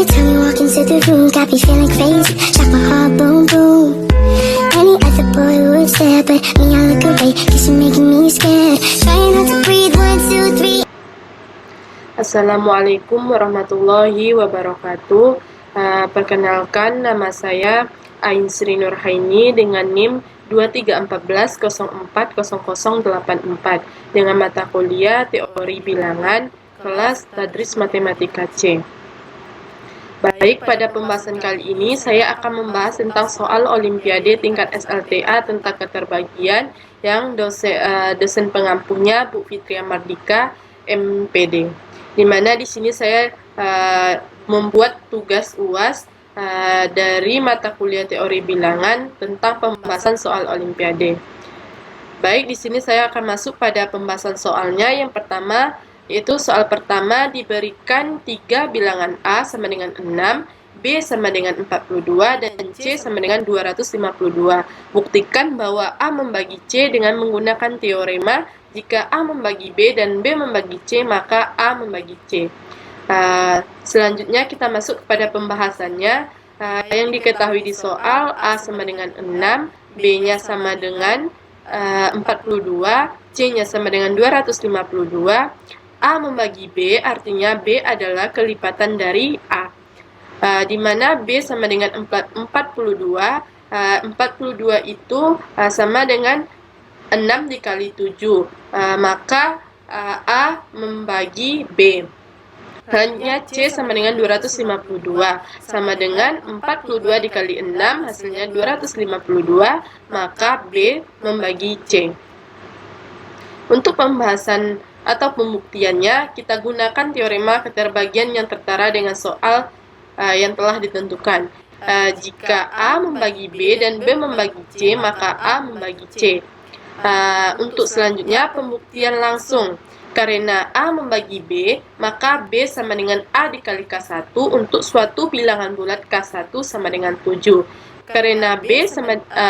time you walk into the room, got me feeling crazy, shot my heart boom boom. Any other boy would stare, but me I look away, cause you're making me scared. Trying not to breathe, 1, 2, 3. Assalamualaikum warahmatullahi wabarakatuh. Perkenalkan, nama saya Ain Sri Nurhaini dengan NIM 2314040084 dengan mata kuliah Teori Bilangan kelas Tadris Matematika C. Baik, pada pembahasan kali ini saya akan membahas tentang soal Olimpiade tingkat SLTA tentang keterbagian yang dosen pengampunya Bu Fitria Mardika, MPD. Di mana di sini saya membuat tugas UAS dari mata kuliah teori bilangan tentang pembahasan soal Olimpiade. Baik, di sini saya akan masuk pada pembahasan soalnya. Yang pertama, yaitu soal pertama diberikan 3 bilangan A sama dengan 6, B sama dengan 42, dan C sama dengan 252. Buktikan bahwa A membagi C dengan menggunakan teorema. Jika A membagi B dan B membagi C, maka A membagi C. Selanjutnya kita masuk kepada pembahasannya. Yang diketahui di soal, A sama dengan 6, B-nya sama dengan 42, C-nya sama dengan 252. A membagi B, artinya B adalah kelipatan dari A. Di mana B sama dengan 42, 42 itu sama dengan 6 dikali 7, maka A membagi B. Selanjutnya C sama dengan 252, sama dengan 42 dikali 6, hasilnya 252, maka B membagi C. Untuk pembahasan atau pembuktiannya, kita gunakan teorema keterbagian yang tertera dengan soal yang telah ditentukan. Jika A membagi B dan B membagi C, maka A membagi C. Untuk selanjutnya, pembuktian langsung. Karena A membagi B, maka B sama dengan A dikali K1 untuk suatu bilangan bulat K1 sama dengan 7. Karena B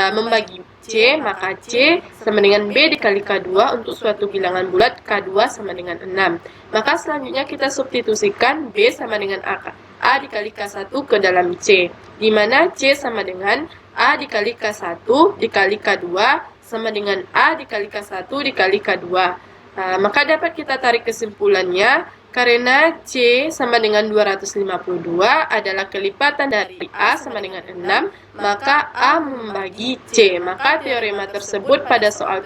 membagi C, maka C sama dengan B dikali K2 untuk suatu bilangan bulat K2 sama dengan 6. Maka selanjutnya kita substitusikan B sama dengan A dikali K1 ke dalam C, di mana C sama dengan A dikali K1 dikali K2 sama dengan A dikali K1 dikali K2. Maka dapat kita tarik kesimpulannya, karena C sama dengan 252 adalah kelipatan dari A sama dengan 6, maka A membagi C. Maka teorema tersebut pada soal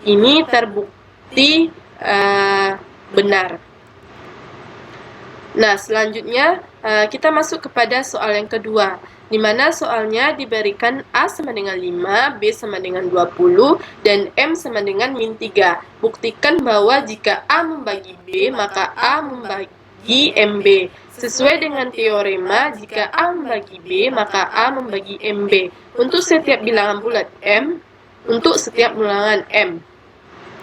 ini terbukti benar. Nah, selanjutnya kita masuk kepada soal yang kedua, di mana soalnya diberikan A sama dengan 5, B sama dengan 20, dan M sama dengan min 3. Buktikan bahwa jika A membagi B, maka A membagi MB. Sesuai dengan teorema, jika A membagi B, maka A membagi MB. Untuk setiap bilangan bulat M, untuk setiap bilangan M.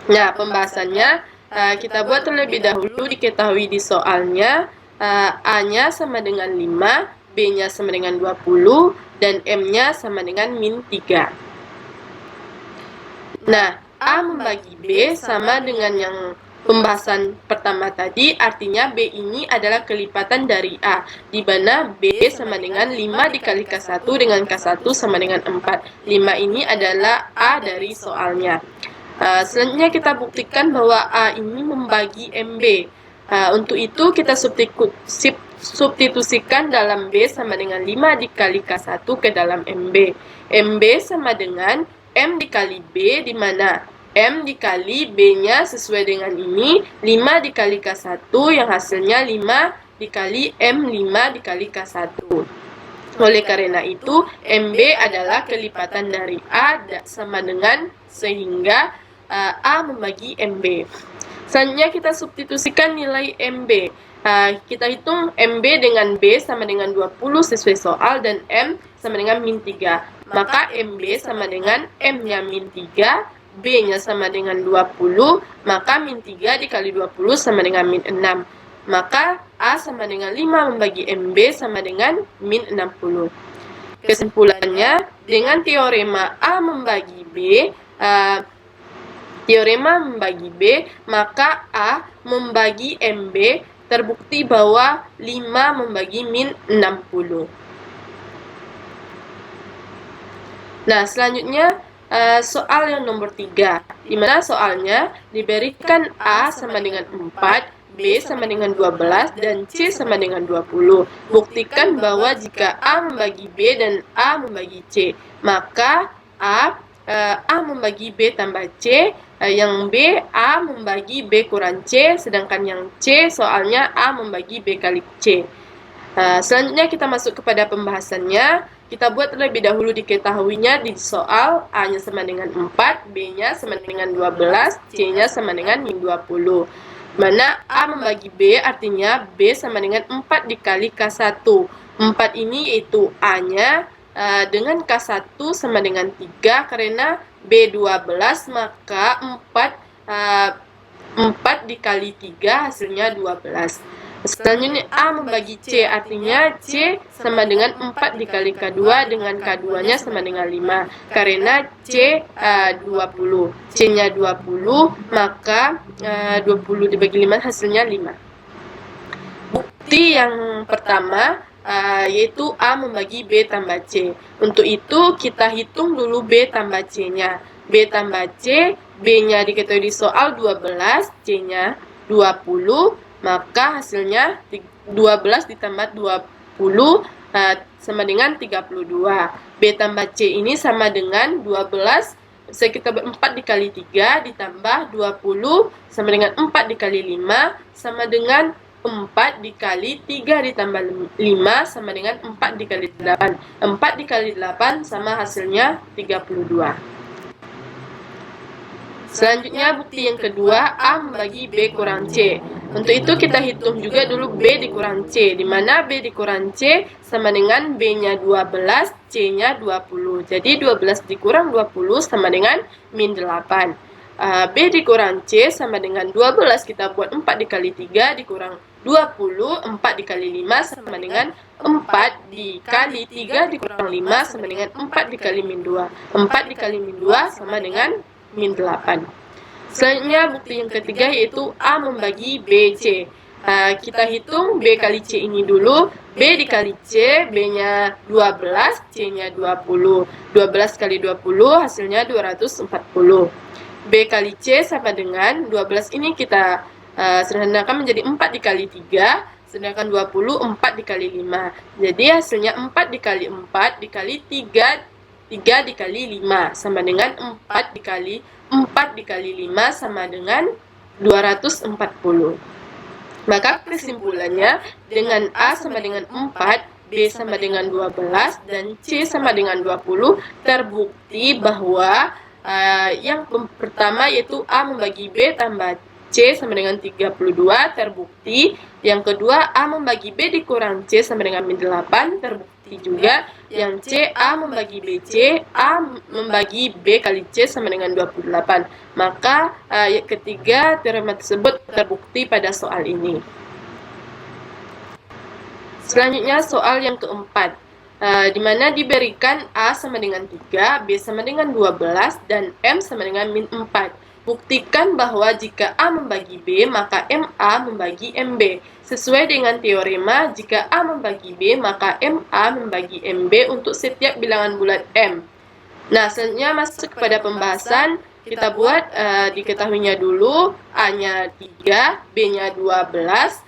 Nah, pembahasannya kita buat terlebih dahulu. Diketahui di soalnya, A-nya sama dengan 5, B-nya sama dengan 20, dan M-nya sama dengan min 3. Nah, A membagi B sama dengan yang pembahasan pertama tadi, artinya B ini adalah kelipatan dari A, di mana B sama dengan 5 dikali K1 dengan K1 sama dengan 4. 5 ini adalah A dari soalnya. Selanjutnya kita buktikan bahwa A ini membagi MB. Untuk itu kita substitusikan dalam B sama dengan 5 dikali K1 ke dalam MB. MB sama dengan M dikali B, di mana M dikali B-nya sesuai dengan ini, 5 dikali K1 yang hasilnya 5 dikali M, 5 dikali K1. Oleh karena itu, MB adalah kelipatan dari A sama dengan, sehingga A membagi MB. Selanjutnya kita substitusikan nilai MB. Kita hitung MB dengan B sama dengan 20 sesuai soal, dan M sama dengan min 3. Maka MB sama dengan M-nya min 3, B-nya sama dengan 20, maka min 3 dikali 20 sama dengan min 6. Maka A sama dengan 5 membagi MB sama dengan min 60. Kesimpulannya, dengan teorema A membagi B, maka A membagi MB terbukti bahwa 5 membagi min 60. Nah, selanjutnya soal yang nomor 3, di mana soalnya diberikan A sama dengan 4, B sama dengan 12, dan C sama dengan 20. Buktikan bahwa jika A membagi B dan A membagi C, maka A membagi B tambah C, yang B A membagi B kurang C, sedangkan yang C soalnya A membagi B kali C. Selanjutnya kita masuk kepada pembahasannya. Kita buat terlebih dahulu diketahuinya di soal A-nya sama dengan 4, B-nya sama dengan 12, C-nya sama dengan min 20. Mana A membagi B artinya B sama dengan 4 dikali K1. 4 ini yaitu A-nya, dengan K1 sama dengan 3, karena B12 maka 4 dikali 3 hasilnya 12. Selanjutnya A membagi C artinya C sama dengan 4 dikali K2 dengan K2-nya sama dengan 5. Karena C 20, C-nya 20, maka 20 dibagi 5 hasilnya 5. Bukti yang pertama yaitu A membagi B tambah C. Untuk itu kita hitung dulu B tambah C-nya. B tambah C, B-nya diketahui di soal 12, C-nya 20, maka hasilnya 12 ditambah 20 sama dengan 32. B tambah C ini sama dengan 12, bisa kita buat 4 dikali 3 ditambah 20 sama dengan 4 dikali 5 sama dengan 4 dikali 3 ditambah 5 sama dengan 4 dikali 8. 4 dikali 8 sama hasilnya 32. Selanjutnya bukti yang kedua, A membagi B kurang C. Untuk itu kita hitung juga dulu B dikurang C, di mana B dikurang C sama dengan B-nya 12, C-nya 20. Jadi 12 dikurang 20 sama dengan min 8. B dikurang C sama dengan 12, kita buat 4 dikali 3 dikurang 20, 4 dikali 5 sama dengan 4 dikali 3 dikurang 5 sama dengan 4 dikali min 2. 4 dikali min 2 sama dengan min 8. Selanjutnya bukti yang ketiga yaitu A membagi B C. Kita hitung B kali C ini dulu. B dikali C, B-nya 12, C-nya 20. 12 kali 20 hasilnya 240. B kali C sama dengan 12 ini kita sederhanakan menjadi 4 dikali 3, sedangkan 20 4 dikali 5. Jadi hasilnya 4 dikali 4 dikali 3 dikali 5 sama dengan 4 dikali 5 sama dengan 240. Maka kesimpulannya dengan A sama dengan 4, B sama dengan 12, dan C sama dengan 20, terbukti bahwa yang pertama yaitu A membagi B tambah C sama dengan 32, terbukti. Yang kedua, A membagi B dikurang C sama dengan min 8, terbukti juga. Yang C, A membagi B C, A membagi B kali C sama dengan 28. Maka yang ketiga, teorema tersebut terbukti pada soal ini. Selanjutnya soal yang keempat, di mana diberikan A sama dengan 3, B sama dengan 12, dan M sama dengan min 4. Buktikan bahwa jika A membagi B, maka MA membagi MB. Sesuai dengan teorema, jika A membagi B, maka MA membagi MB untuk setiap bilangan bulat M. Nah, selanjutnya masuk kepada pembahasan. Kita buat diketahuinya dulu, A-nya 3, B-nya 12,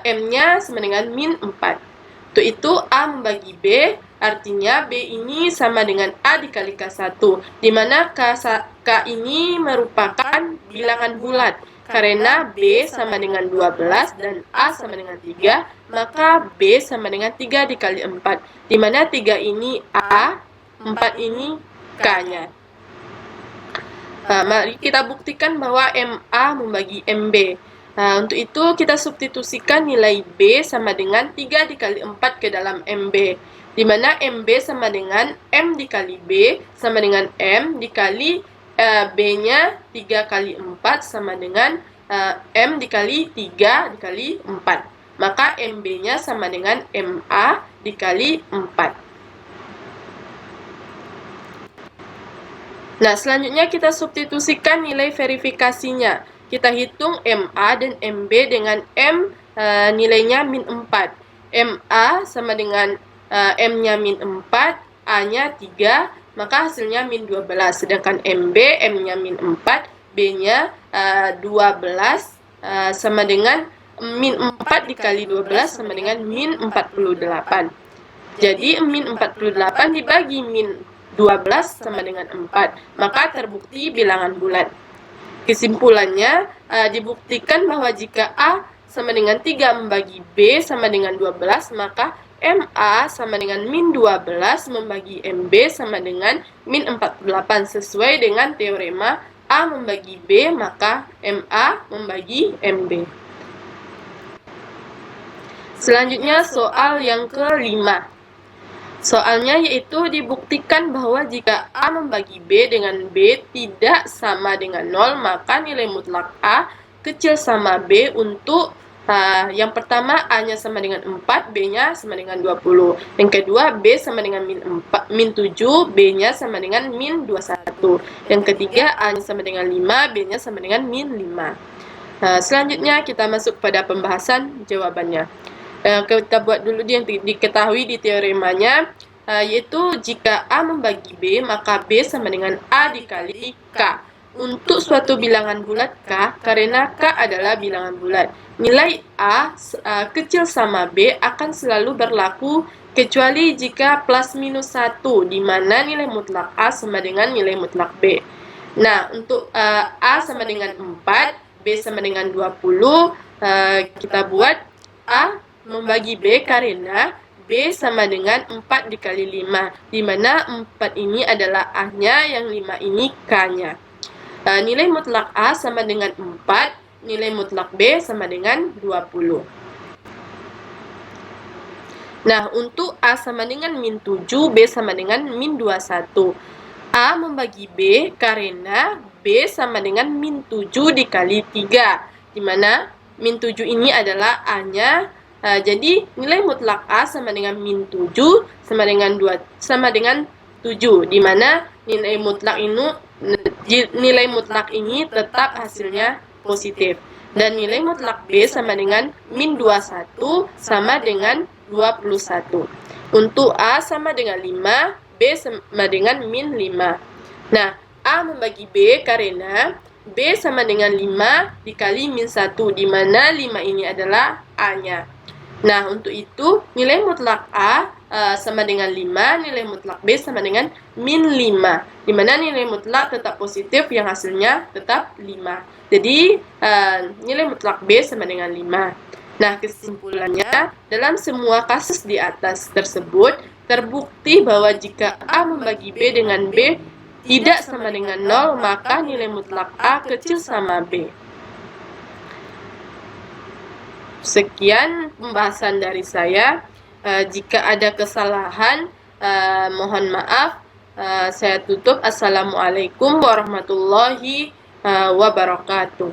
M-nya sama dengan min 4. Untuk itu, A membagi B, artinya B ini sama dengan A dikali K1, di mana K ini merupakan bilangan bulat. Karena B sama dengan 12 dan A sama dengan 3, maka B sama dengan 3 dikali 4, di mana 3 ini A, 4 ini K-nya. Mari kita buktikan bahwa MA membagi MB. Untuk itu kita substitusikan nilai B sama dengan 3 dikali 4 ke dalam MB, di mana MB sama dengan M dikali B sama dengan M dikali B-nya 3 kali 4 sama dengan M dikali 3 dikali 4. Maka MB-nya sama dengan MA dikali 4. Nah, selanjutnya kita substitusikan nilai verifikasinya. Kita hitung MA dan MB dengan M nilainya min 4. MA sama dengan M-nya min 4, A-nya 3, maka hasilnya min 12. Sedangkan MB, M-nya min 4, B-nya 12, sama dengan min 4 dikali 12 sama dengan min 48. Jadi min 48 dibagi min 12 sama dengan 4, maka terbukti bilangan bulat. Kesimpulannya, dibuktikan bahwa jika A sama dengan 3 membagi B sama dengan 12, maka MA sama dengan min 12 membagi MB sama dengan min 48. Sesuai dengan teorema A membagi B, maka MA membagi MB. Selanjutnya soal yang kelima. Soalnya yaitu dibuktikan bahwa jika A membagi B dengan B tidak sama dengan 0, maka nilai mutlak A kecil sama B untuk yang pertama A-nya sama dengan 4, B-nya sama dengan 20. Yang kedua B sama dengan min 7, B-nya sama dengan min 21. Yang ketiga A-nya sama dengan 5, B-nya sama dengan min 5. Selanjutnya kita masuk pada pembahasan jawabannya. Kita buat dulu yang diketahui di teoremanya, yaitu jika A membagi B, maka B sama dengan A dikali K. Untuk suatu bilangan bulat K, karena K adalah bilangan bulat, nilai A kecil sama B akan selalu berlaku kecuali jika plus minus 1, di mana nilai mutlak A sama dengan nilai mutlak B. Nah, untuk A sama dengan 4, B sama dengan 20, kita buat A membagi B karena B sama dengan 4 dikali 5, di mana 4 ini adalah A-nya, yang 5 ini K-nya. Nilai mutlak A sama dengan 4, nilai mutlak B sama dengan 20. Nah, untuk A sama dengan min 7, B sama dengan min 21. A membagi B karena B sama dengan min 7 dikali 3, di mana min 7 ini adalah A-nya. Jadi nilai mutlak A sama dengan min 7 sama dengan 7, di mana nilai mutlak ini tetap hasilnya positif. Dan nilai mutlak B sama dengan min 21 sama dengan 21. Untuk A sama dengan 5, B sama dengan min 5. Nah, A membagi B karena B sama dengan 5 dikali min 1, di mana 5 ini adalah A-nya. Nah, untuk itu nilai mutlak A sama dengan 5, nilai mutlak B sama dengan min 5, di mana nilai mutlak tetap positif yang hasilnya tetap 5. Jadi, nilai mutlak B sama dengan 5. Nah, kesimpulannya, dalam semua kasus di atas tersebut, terbukti bahwa jika A membagi B dengan B tidak sama dengan 0, maka nilai mutlak A kecil sama B. Sekian pembahasan dari saya. Jika ada kesalahan, mohon maaf. Saya tutup. Assalamualaikum warahmatullahi wabarakatuh.